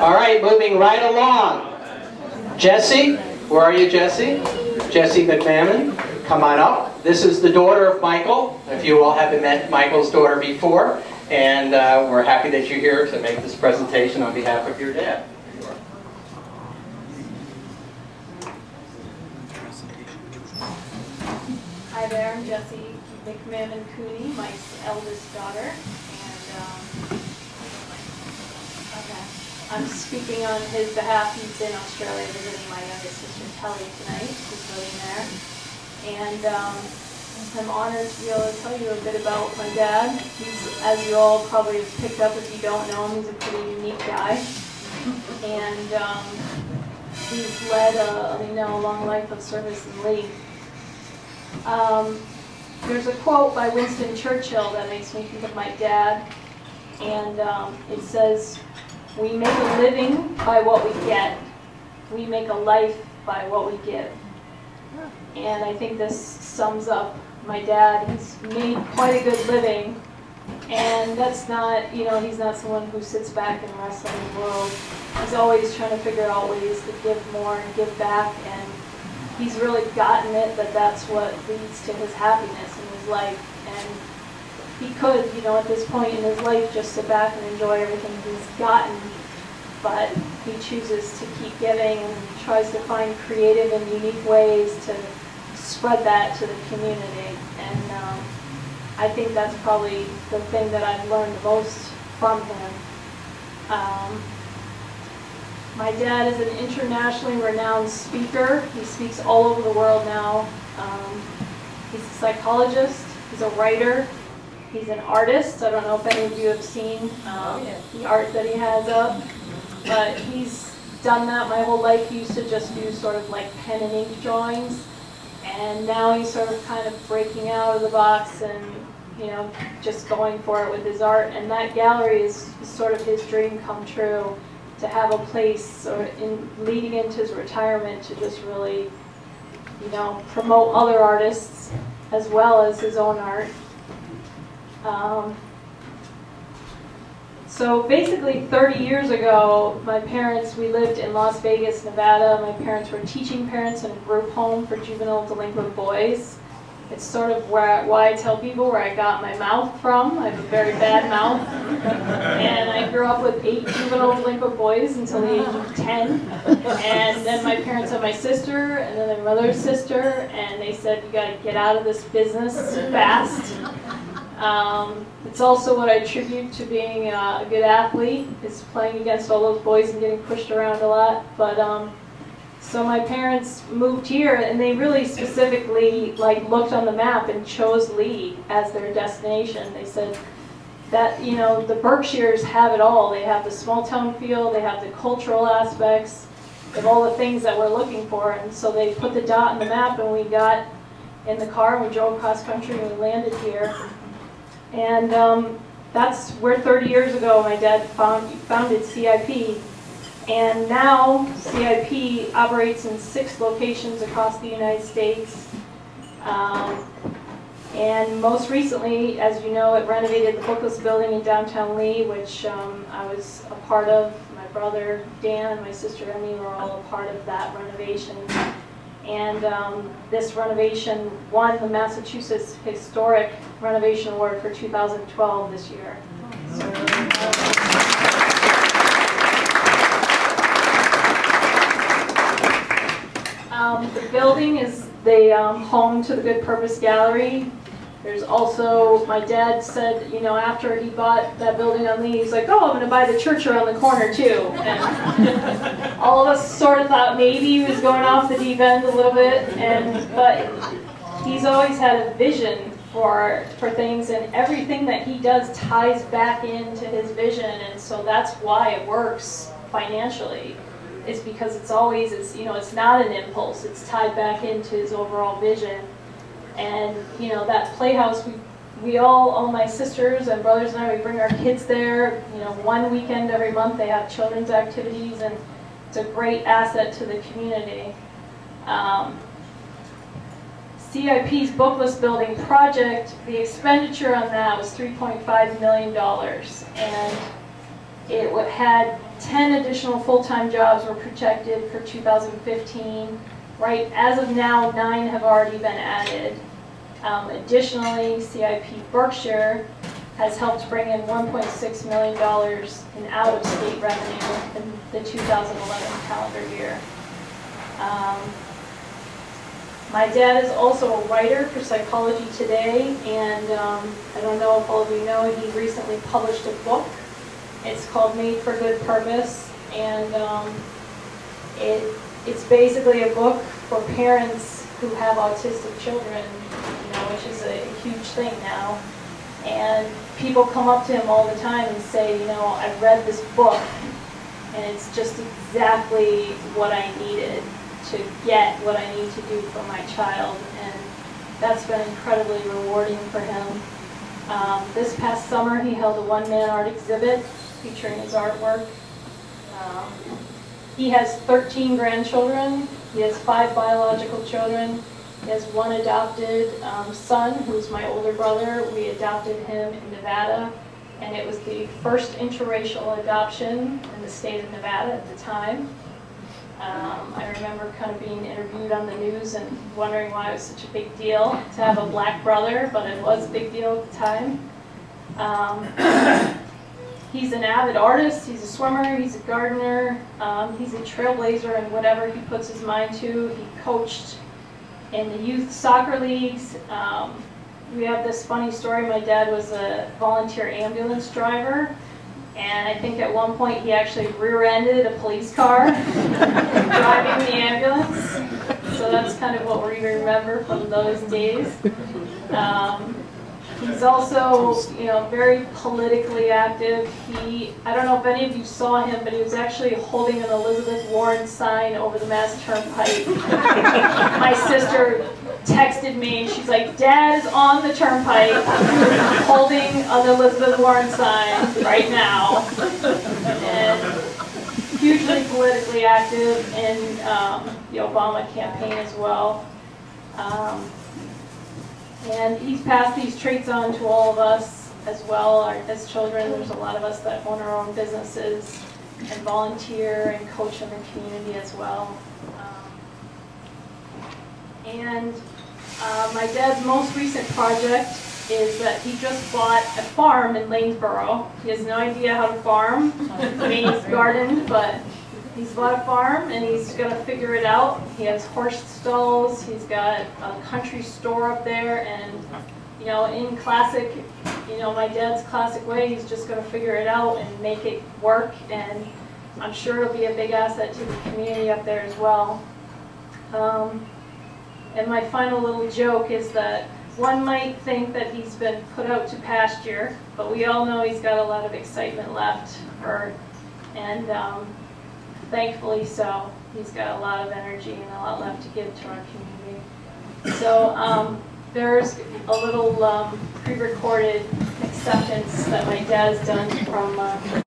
All right, moving right along. Jessie, where are you, Jessie? Jessie McMahon, come on up. This is the daughter of Michael, if you all haven't met Michael's daughter before, and we're happy that you're here to make this presentation on behalf of your dad. Hi there, I'm Jessie McMahon Cooney, my eldest daughter, and I'm speaking on his behalf. He's in Australia visiting my youngest sister Kelly tonight, who's living there. And I'm honored to be able to tell you a bit about my dad. He's, as you all probably have picked up if you don't know him, he's a pretty unique guy. And he's led a long life of service and lead. There's a quote by Winston Churchill that makes me think of my dad, and it says, "We make a living by what we get. We make a life by what we give." And I think this sums up my dad. He's made quite a good living, and that's not, he's not someone who sits back and rests on the world. He's always trying to figure out ways to give more and give back, and he's really gotten it that that's what leads to his happiness in his life. And he could, at this point in his life, just sit back and enjoy everything he's gotten, but he chooses to keep giving and tries to find creative and unique ways to spread that to the community. And I think that's probably the thing that I've learned the most from him. My dad is an internationally renowned speaker. He speaks all over the world now. He's a psychologist, he's a writer, he's an artist. I don't know if any of you have seen the art that he has up, but he's done that my whole life. He used to just do sort of like pen and ink drawings, and now he's sort of kind of breaking out of the box and just going for it with his art. And that gallery is sort of his dream come true, to have a place leading into his retirement to just really, promote other artists as well as his own art. So basically 30 years ago, we lived in Las Vegas, Nevada. My parents were teaching parents in a group home for juvenile delinquent boys. It's sort of why I tell people where I got my mouth from. I have a very bad mouth. And I grew up with 8 juvenile delinquent boys until the age of 10. And then my parents had my sister, and then their mother's sister, and they said, "You got to get out of this business fast." It's also what I attribute to being a good athlete, is playing against all those boys and getting pushed around a lot. But so my parents moved here, and they really specifically looked on the map and chose Lee as their destination. They said that the Berkshires have it all. They have the small town feel, they have the cultural aspects, they have all the things that we're looking for. And so they put the dot on the map, and we got in the car and we drove across country and we landed here. And that's where 30 years ago my dad founded CIP. And now CIP operates in 6 locations across the United States. And most recently, as you know, it renovated the Bookless building in downtown Lee, which I was a part of. My brother Dan and my sister Emmy were all a part of that renovation. And this renovation won the Massachusetts Historic Renovation Award for 2012 this year. The building is the home to the Good Purpose Gallery. There's also, my dad said, after he bought that building on Lee, he's like, "Oh, I'm going to buy the church around the corner too." And all of us sort of thought maybe he was going off the deep end a little bit, but he's always had a vision for things, and everything that he does ties back into his vision, and so that's why it works financially. Is because it's not an impulse, it's tied back into his overall vision. And that playhouse, we all my sisters and brothers and I, we bring our kids there, one weekend every month. They have children's activities, and it's a great asset to the community. CIP's Bookless building project, the expenditure on that was $3.5 million, and it had 10 additional full-time jobs were projected for 2015. Right, as of now, 9 have already been added. Additionally, CIP Berkshire has helped bring in $1.6 million in out-of-state revenue in the 2011 calendar year. My dad is also a writer for Psychology Today, and I don't know if all of you know, he recently published a book. It's called Made for Good Purpose, and it's basically a book for parents who have autistic children, which is a huge thing now. And people come up to him all the time and say, I've read this book, and it's just exactly what I needed to get what I need to do for my child. And that's been incredibly rewarding for him. This past summer, he held a one-man art exhibit featuring his artwork. He has 13 grandchildren. He has 5 biological children. He has 1 adopted son, who's my older brother. We adopted him in Nevada, and it was the first interracial adoption in the state of Nevada at the time. I remember kind of being interviewed on the news and wondering why it was such a big deal to have a black brother, but it was a big deal at the time. He's an avid artist, he's a swimmer, he's a gardener, he's a trailblazer in whatever he puts his mind to. He coached in the youth soccer leagues. We have this funny story. My dad was a volunteer ambulance driver, and I think at one point he actually rear-ended a police car driving the ambulance. So that's kind of what we remember from those days. He's also, very politically active. I don't know if any of you saw him, but he was actually holding an Elizabeth Warren sign over the Mass Turnpike. My sister texted me, and she's like, Dad is on the turnpike holding an Elizabeth Warren sign right now. And hugely politically active in the Obama campaign as well. And he's passed these traits on to all of us as well, as children. There's a lot of us that own our own businesses and volunteer and coach in the community as well. My dad's most recent project is that he just bought a farm in Lanesboro. He has no idea how to farm. I mean, he's gardened, but he's bought a farm and he's going to figure it out. He has horse stalls, he's got a country store up there, and in classic, my dad's classic way, he's just going to figure it out and make it work, and I'm sure it'll be a big asset to the community up there as well. And my final little joke is that one might think that he's been put out to pasture, but we all know he's got a lot of excitement left, and thankfully so. He's got a lot of energy and a lot left to give to our community. So there's a little pre-recorded acceptance that my dad's done from